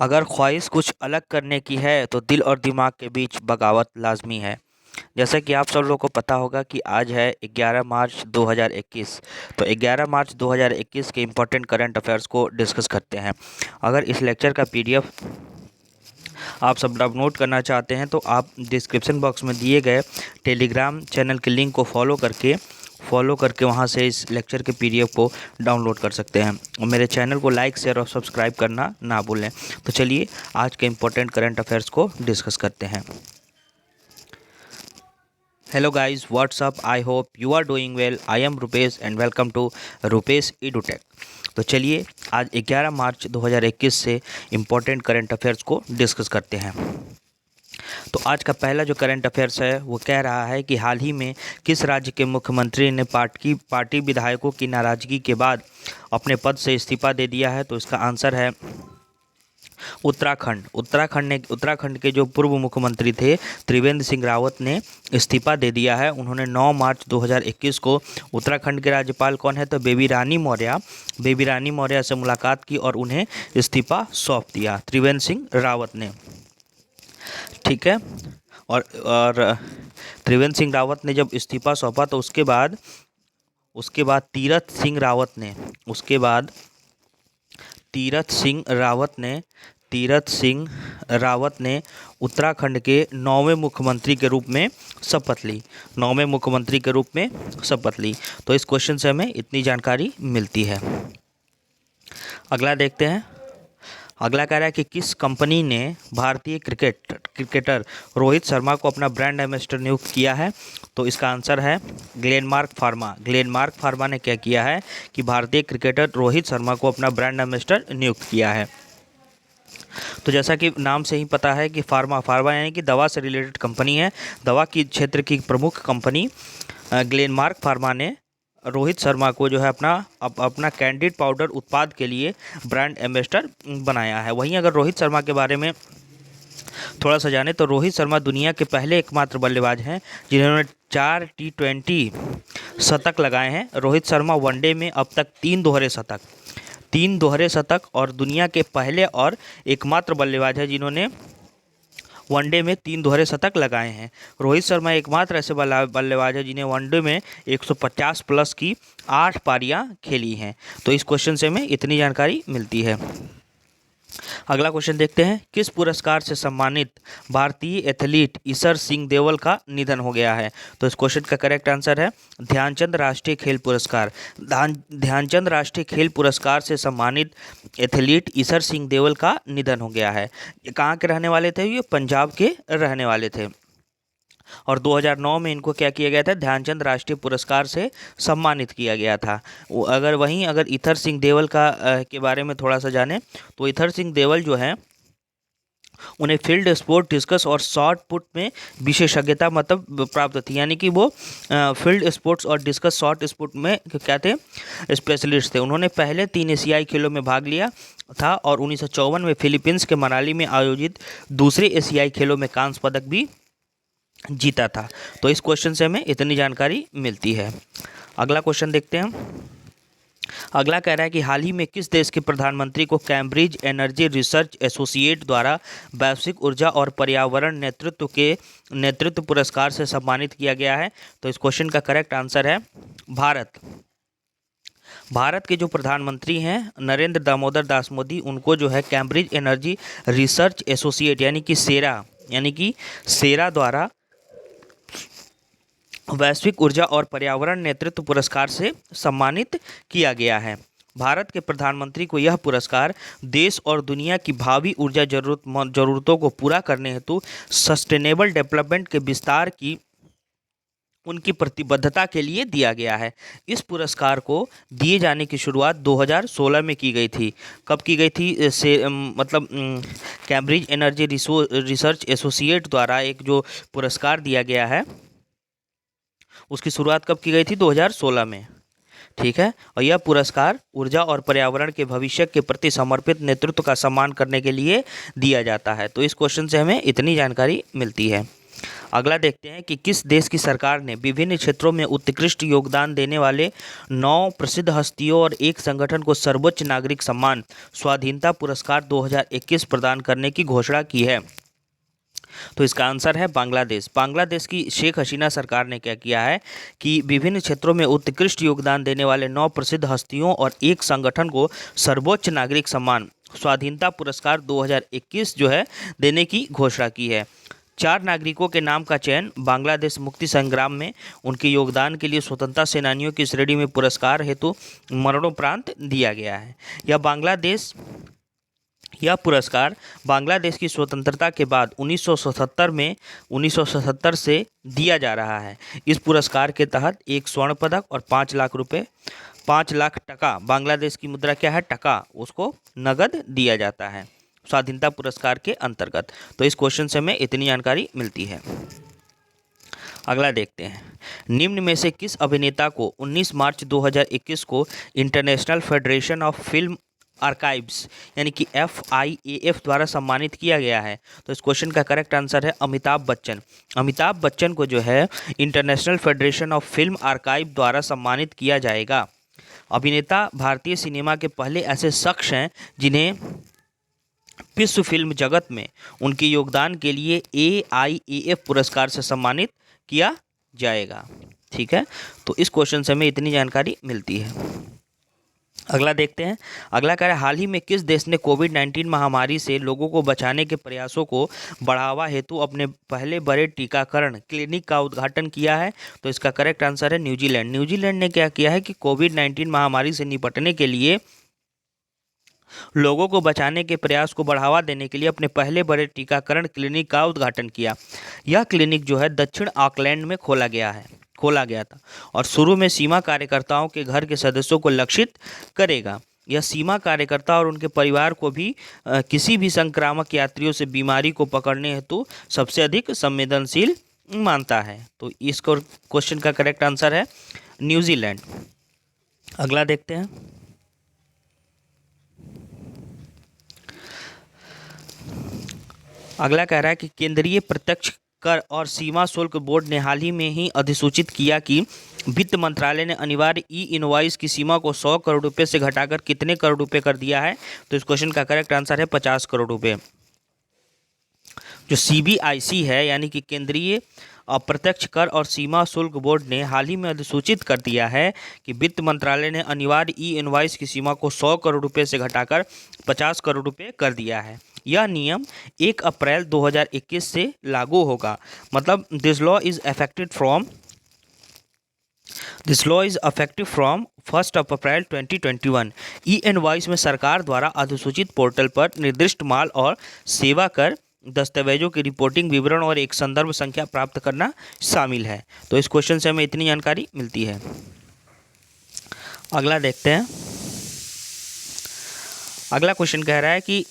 अगर ख्वाहिश कुछ अलग करने की है तो दिल और दिमाग के बीच बगावत लाजमी है। जैसा कि आप सब लोगों को पता होगा कि आज है 11 मार्च 2021। तो 11 मार्च 2021 के इम्पोर्टेंट करंट अफेयर्स को डिस्कस करते हैं। अगर इस लेक्चर का पीडीएफ आप सब डाउनलोड करना चाहते हैं तो आप डिस्क्रिप्शन बॉक्स में दिए गए टेलीग्राम चैनल के लिंक को फॉलो करके वहां से इस लेक्चर के पीडीएफ को डाउनलोड कर सकते हैं। और मेरे चैनल को लाइक शेयर और सब्सक्राइब करना ना भूलें। तो चलिए आज के इम्पोर्टेंट करंट अफेयर्स को डिस्कस करते हैं। Hello guys, what's up, I hope you are doing well. I am Rupesh and welcome to Rupesh Edutech. तो चलिए आज 11 मार्च 2021 से इम्पोर्टेंट करंट अफेयर्स को डिस्कस करते हैं। तो आज का पहला जो करंट अफेयर्स है वो कह रहा है कि हाल ही में किस राज्य के मुख्यमंत्री ने पार्टी विधायकों की नाराजगी के बाद अपने पद से इस्तीफा दे दिया है। तो इसका आंसर है उत्तराखंड। उत्तराखंड के जो पूर्व मुख्यमंत्री थे त्रिवेंद्र सिंह रावत ने इस्तीफा दे दिया है। उन्होंने 9 मार्च 2021 को उत्तराखंड के राज्यपाल कौन है तो बेबी रानी मौर्य से मुलाकात की और उन्हें इस्तीफा सौंप दिया त्रिवेंद्र सिंह रावत ने। ठीक है। और त्रिवेंद्र सिंह रावत ने जब इस्तीफा सौंपा तो उसके बाद तीरथ सिंह रावत ने उत्तराखंड के 9वें मुख्यमंत्री के रूप में शपथ ली। तो इस क्वेश्चन से हमें इतनी जानकारी मिलती है। अगला देखते हैं। अगला कह रहा है कि किस कंपनी ने भारतीय क्रिकेटर रोहित शर्मा को अपना ब्रांड एम्बेसडर नियुक्त किया है। तो इसका आंसर है ग्लेनमार्क फार्मा ने क्या किया है कि भारतीय क्रिकेटर रोहित शर्मा को अपना ब्रांड एम्बेसडर नियुक्त किया है। तो जैसा कि नाम से ही पता है कि फार्मा यानी कि दवा से रिलेटेड कंपनी है। दवा की क्षेत्र की प्रमुख कंपनी ग्लेनमार्क फार्मा ने रोहित शर्मा को जो है अपना कैंडिड पाउडर उत्पाद के लिए ब्रांड एम्बेसडर बनाया है। वहीं अगर रोहित शर्मा के बारे में थोड़ा सा जाने तो रोहित शर्मा दुनिया के पहले एकमात्र बल्लेबाज हैं जिन्होंने 4 T20 शतक लगाए हैं। रोहित शर्मा वनडे में अब तक 3 दोहरे शतक और दुनिया के पहले और एकमात्र बल्लेबाज है जिन्होंने वनडे में 3 दोहरे शतक लगाए हैं। रोहित शर्मा एकमात्र ऐसे बल्लेबाज है जिन्हें वनडे में 150 प्लस की 8 पारियां खेली हैं। तो इस क्वेश्चन से हमें इतनी जानकारी मिलती है। अगला क्वेश्चन देखते हैं। किस पुरस्कार से सम्मानित भारतीय एथलीट ईशर सिंह देवल का निधन हो गया है। तो इस क्वेश्चन का करेक्ट आंसर है ध्यानचंद राष्ट्रीय खेल पुरस्कार। ध्यानचंद राष्ट्रीय खेल पुरस्कार से सम्मानित एथलीट ईशर सिंह देवल का निधन हो गया है। ये कहाँ के रहने वाले थे? ये पंजाब के रहने वाले थे और 2009 में इनको क्या किया गया था? ध्यानचंद राष्ट्रीय पुरस्कार से सम्मानित किया गया था। अगर ईशर सिंह देवल के बारे में थोड़ा सा जाने तो ईशर सिंह देवल जो है उन्हें फील्ड स्पोर्ट डिस्कस और शॉट पुट में विशेषज्ञता प्राप्त थी। यानी कि वो फील्ड स्पोर्ट्स और डिस्कस शॉट पुट में क्या थे? स्पेशलिस्ट थे। उन्होंने पहले 3 एशियाई खेलों में भाग लिया था और 1954 में फिलीपींस के मनाली में आयोजित दूसरे एशियाई खेलों में कांस्य पदक भी जीता था। तो इस क्वेश्चन से हमें इतनी जानकारी मिलती है। अगला क्वेश्चन देखते हैं। अगला कह रहा है कि हाल ही में किस देश के प्रधानमंत्री को कैम्ब्रिज एनर्जी रिसर्च एसोसिएट द्वारा वैश्विक ऊर्जा और पर्यावरण नेतृत्व पुरस्कार से सम्मानित किया गया है। तो इस क्वेश्चन का करेक्ट आंसर है भारत के जो प्रधानमंत्री हैं नरेंद्र दामोदर दास मोदी, उनको जो है कैम्ब्रिज एनर्जी रिसर्च एसोसिएट यानी कि सेरा द्वारा वैश्विक ऊर्जा और पर्यावरण नेतृत्व पुरस्कार से सम्मानित किया गया है। भारत के प्रधानमंत्री को यह पुरस्कार देश और दुनिया की भावी ऊर्जा जरूरतों को पूरा करने हेतु सस्टेनेबल डेवलपमेंट के विस्तार की उनकी प्रतिबद्धता के लिए दिया गया है। इस पुरस्कार को दिए जाने की शुरुआत 2016 में की गई थी। कब की गई थी? कैम्ब्रिज एनर्जी रिसर्च एसोसिएट द्वारा एक जो पुरस्कार दिया गया है उसकी शुरुआत कब की गई थी? 2016 में। ठीक है। और यह पुरस्कार ऊर्जा और पर्यावरण के भविष्य के प्रति समर्पित नेतृत्व का सम्मान करने के लिए दिया जाता है। तो इस क्वेश्चन से हमें इतनी जानकारी मिलती है। अगला देखते हैं कि किस देश की सरकार ने विभिन्न क्षेत्रों में उत्कृष्ट योगदान देने वाले 9 प्रसिद्ध हस्तियों और एक संगठन को सर्वोच्च नागरिक सम्मान स्वाधीनता पुरस्कार 2021 प्रदान करने की घोषणा की है। तो इसका आंसर है बांग्लादेश। बांग्लादेश की शेख हसीना सरकार ने क्या किया है कि विभिन्न क्षेत्रों में उत्कृष्ट योगदान देने वाले 9 प्रसिद्ध हस्तियों और एक संगठन को सर्वोच्च नागरिक सम्मान स्वाधीनता पुरस्कार 2021 जो है देने की घोषणा की है। 4 नागरिकों के नाम का चयन बांग्लादेश मुक्ति संग्राम में उनके योगदान के लिए स्वतंत्रता सेनानियों की श्रेणी में पुरस्कार हेतु मरणोपरांत दिया गया है। यह पुरस्कार बांग्लादेश की स्वतंत्रता के बाद 1977 से दिया जा रहा है। इस पुरस्कार के तहत एक स्वर्ण पदक और 5 लाख टका, बांग्लादेश की मुद्रा क्या है, टका, उसको नगद दिया जाता है स्वाधीनता पुरस्कार के अंतर्गत। तो इस क्वेश्चन से हमें इतनी जानकारी मिलती है। अगला देखते हैं, निम्न में से किस अभिनेता को 19 मार्च 2021 को international federation of film archives यानी कि FIAF द्वारा सम्मानित किया गया है। तो इस क्वेश्चन का करेक्ट आंसर है अमिताभ बच्चन। अमिताभ बच्चन को जो है international federation of film archive द्वारा सम्मानित किया जाएगा। अभिनेता भारतीय सिनेमा के पहले ऐसे शख्स हैं जिन्हें विश्व फिल्म जगत में उनके योगदान के लिए AIAF पुरस्कार से सम्मानित किया जाएगा। ठीक है, तो इस क्वेश्चन से हमें इतनी जानकारी मिलती है। अगला देखते हैं, अगला कह रहा है हाल ही में किस देश ने कोविड-19 महामारी से लोगों को बचाने के प्रयासों को बढ़ावा हेतु अपने पहले बड़े टीकाकरण क्लिनिक का उद्घाटन किया है। तो इसका करेक्ट आंसर है न्यूजीलैंड। न्यूजीलैंड ने क्या किया है कि कोविड-19 महामारी से निपटने के लिए लोगों को बचाने के प्रयास को बढ़ावा देने के लिए अपने पहले बड़े टीकाकरण क्लिनिक का उद्घाटन किया। यह क्लिनिक जो है दक्षिण ऑकलैंड में खोला गया था और शुरू में सीमा कार्यकर्ताओं के घर के सदस्यों को लक्षित करेगा। यह सीमा कार्यकर्ता और उनके परिवार को भी किसी भी संक्रामक यात्रियों से बीमारी को पकड़ने हेतु सबसे अधिक संवेदनशील मानता है। तो इस क्वेश्चन का करेक्ट आंसर है न्यूजीलैंड। अगला देखते हैं, अगला कह रहा है कि केंद्रीय प्रत्यक्ष कर और सीमा शुल्क बोर्ड ने हाल ही में ही अधिसूचित किया कि वित्त मंत्रालय ने अनिवार्य ई-इनवॉइस की सीमा को 100 करोड़ रुपए से घटाकर कितने करोड़ रुपए कर दिया है। तो इस क्वेश्चन का करेक्ट आंसर है 50 करोड़ रुपए। जो CBIC है यानी कि केंद्रीय अप्रत्यक्ष कर और सीमा शुल्क बोर्ड ने हाल ही में अधिसूचित कर दिया है कि वित्त मंत्रालय ने अनिवार्य ई-इनवॉइस की सीमा को 100 करोड़ रुपए से घटाकर 50 करोड़ रुपए कर दिया है। यह नियम 1 अप्रैल 2021 से लागू होगा। मतलब this law is effective from 1 अप्रैल 2021। ई-इनवॉइस में सरकार द्वारा अधिसूचित पोर्टल पर निर्दिष्ट माल और सेवा कर दस्तावेजों की रिपोर्टिंग विवरण और एक संदर्भ संख्या प्राप्त करना शामिल है। तो इस क्वेश्चन से हमें इतनी जानकारी मिलती है। अगला देखते हैं, अगला क्वेश्चन कह रहा है कि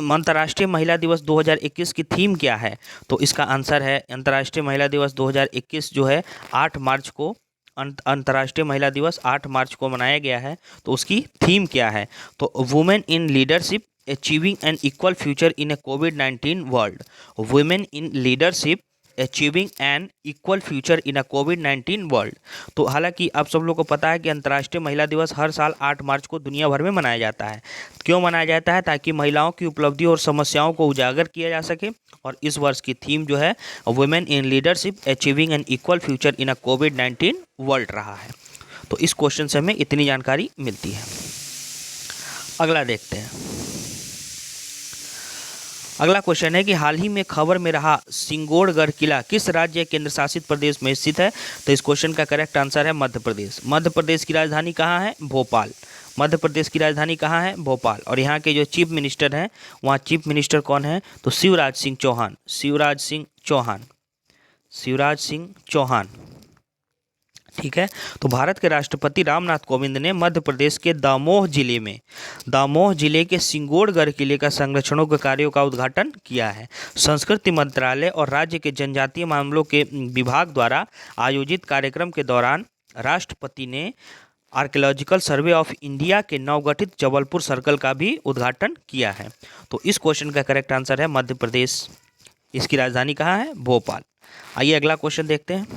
अंतर्राष्ट्रीय महिला दिवस 2021 की थीम क्या है। तो इसका आंसर है अंतर्राष्ट्रीय महिला दिवस 2021 जो है 8 मार्च को अंतर्राष्ट्रीय महिला दिवस 8 मार्च को मनाया गया है। तो उसकी थीम क्या है, तो women in leadership achieving an equal future in A covid world. Women in leadership achieving an equal future in a कोविड-19 वर्ल्ड। तो हालांकि आप सब लोगों को पता है कि अंतर्राष्ट्रीय महिला दिवस हर साल 8 मार्च को दुनिया भर में मनाया जाता है। क्यों मनाया जाता है, ताकि महिलाओं की उपलब्धियों और समस्याओं को उजागर किया जा सके। और इस वर्ष की थीम जो है women in leadership achieving an equal future in a कोविड-19 वर्ल्ड रहा है। तो इस क्वेश्चन से हमें इतनी जानकारी मिलती है। अगला देखते हैं, अगला क्वेश्चन है कि हाल ही में खबर में रहा सिंगोड़गढ़ किला किस राज्य केंद्र शासित प्रदेश में स्थित है। तो इस क्वेश्चन का करेक्ट आंसर है मध्य प्रदेश। मध्य प्रदेश की राजधानी कहाँ है, भोपाल। मध्य प्रदेश की राजधानी कहाँ है, भोपाल। और यहाँ के जो चीफ मिनिस्टर हैं, वहाँ चीफ मिनिस्टर कौन है, तो शिवराज सिंह चौहान। ठीक है, तो भारत के राष्ट्रपति रामनाथ कोविंद ने मध्य प्रदेश के दामोह जिले के सिंगोड़गढ़ किले का संरक्षणों के कार्यों का उद्घाटन किया है। संस्कृति मंत्रालय और राज्य के जनजातीय मामलों के विभाग द्वारा आयोजित कार्यक्रम के दौरान राष्ट्रपति ने आर्कियोलॉजिकल सर्वे ऑफ इंडिया के नवगठित जबलपुर सर्कल का भी उद्घाटन किया है। तो इस क्वेश्चन का करेक्ट आंसर है मध्य प्रदेश। इसकी राजधानी कहाँ है? भोपाल। आइए अगला क्वेश्चन देखते हैं।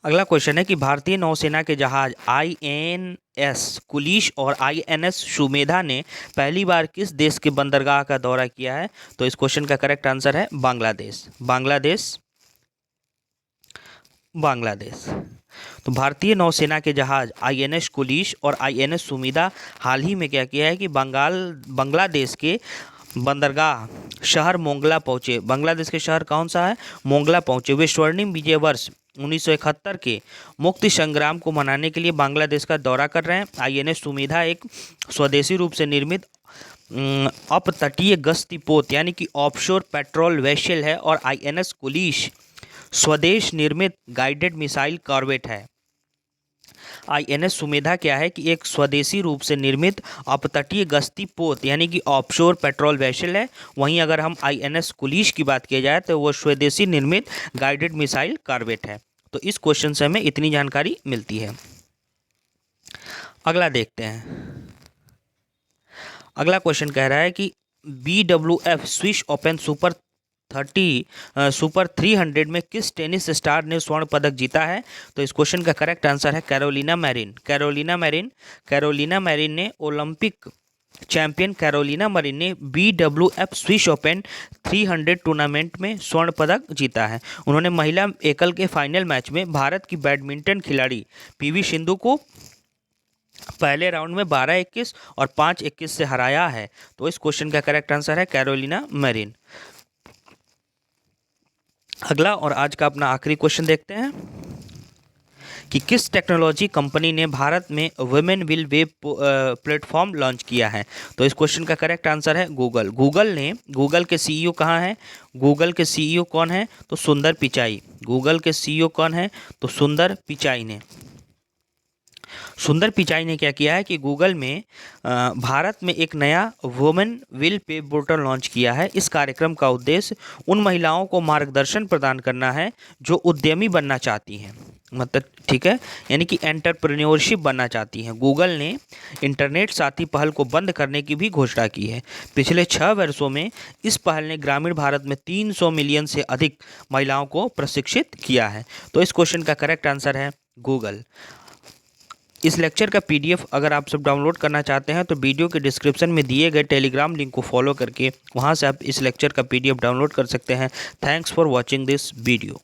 अगला क्वेश्चन है कि भारतीय नौसेना के जहाज INS कुलिश और INS सुमेधा ने पहली बार किस देश के बंदरगाह का दौरा किया है? तो इस क्वेश्चन का करेक्ट आंसर है बांग्लादेश। बांग्लादेश। तो भारतीय नौसेना के जहाज INS कुलिश और INS सुमेधा हाल ही में क्या किया है कि बांग्लादेश के बंदरगाह शहर मोंगला पहुंचे। बांग्लादेश के शहर कौन सा है? मोंगला पहुंचे। वे स्वर्णिम विजय वर्ष 1971 के मुक्ति संग्राम को मनाने के लिए बांग्लादेश का दौरा कर रहे हैं। INS सुमेधा एक स्वदेशी रूप से निर्मित अपतटीय गश्ती पोत यानी कि ऑफशोर पेट्रोल वेसल है और INS कुलिश स्वदेश निर्मित गाइडेड मिसाइल कॉर्वेट है। INS सुमेधा क्या है कि एक स्वदेशी रूप से निर्मित अपतटीय गश्ती पोत यानी कि ऑफशोर पेट्रोल वेसल है। वहीं अगर हम INS कुलिश की बात की जाए तो वो स्वदेशी निर्मित गाइडेड मिसाइल कॉर्वेट है। तो इस क्वेश्चन से हमें इतनी जानकारी मिलती है। अगला देखते हैं। अगला क्वेश्चन कह रहा है कि BWF स्विस ओपन सुपर 300 में किस टेनिस स्टार ने स्वर्ण पदक जीता है? तो इस क्वेश्चन का करेक्ट आंसर है कैरोलिना मैरिन ने ओलंपिक चैंपियन कैरोलिना मैरिन ने BWF स्विस ओपन 300 टूर्नामेंट में स्वर्ण पदक जीता है। उन्होंने महिला एकल के फाइनल मैच में भारत की बैडमिंटन खिलाड़ी PV सिंधु को पहले राउंड में 12-21 और 5-21 से हराया है। तो इस क्वेश्चन का करेक्ट आंसर है कैरोलिना मैरिन। अगला और आज का अपना आखिरी क्वेश्चन देखते हैं कि किस टेक्नोलॉजी कंपनी ने भारत में women will web platform launch किया है? तो इस क्वेश्चन का करेक्ट आंसर है गूगल। गूगल के CEO कहाँ हैं? गूगल के CEO कौन है? तो सुंदर पिचाई। गूगल के CEO कौन है? तो सुंदर पिचाई ने क्या किया है कि गूगल में भारत में एक नया women will pay portal launch किया है। इस कार्यक्रम का उद्देश्य उन महिलाओं को मार्गदर्शन प्रदान करना है जो उद्यमी बनना चाहती हैं, मतलब ठीक है, यानी कि एंटरप्रेन्योरशिप बनना चाहती हैं। गूगल ने इंटरनेट साथी पहल को बंद करने की भी घोषणा की है। पिछले 6 वर्षों में इस पहल ने ग्रामीण भारत में 300 मिलियन से अधिक महिलाओं को प्रशिक्षित किया है। तो इस क्वेश्चन का करेक्ट आंसर है गूगल। इस लेक्चर का PDF अगर आप सब डाउनलोड करना चाहते हैं तो वीडियो के डिस्क्रिप्शन में दिए गए टेलीग्राम लिंक को फॉलो करके वहां से आप इस लेक्चर का PDF डाउनलोड कर सकते हैं। Thanks for watching this video.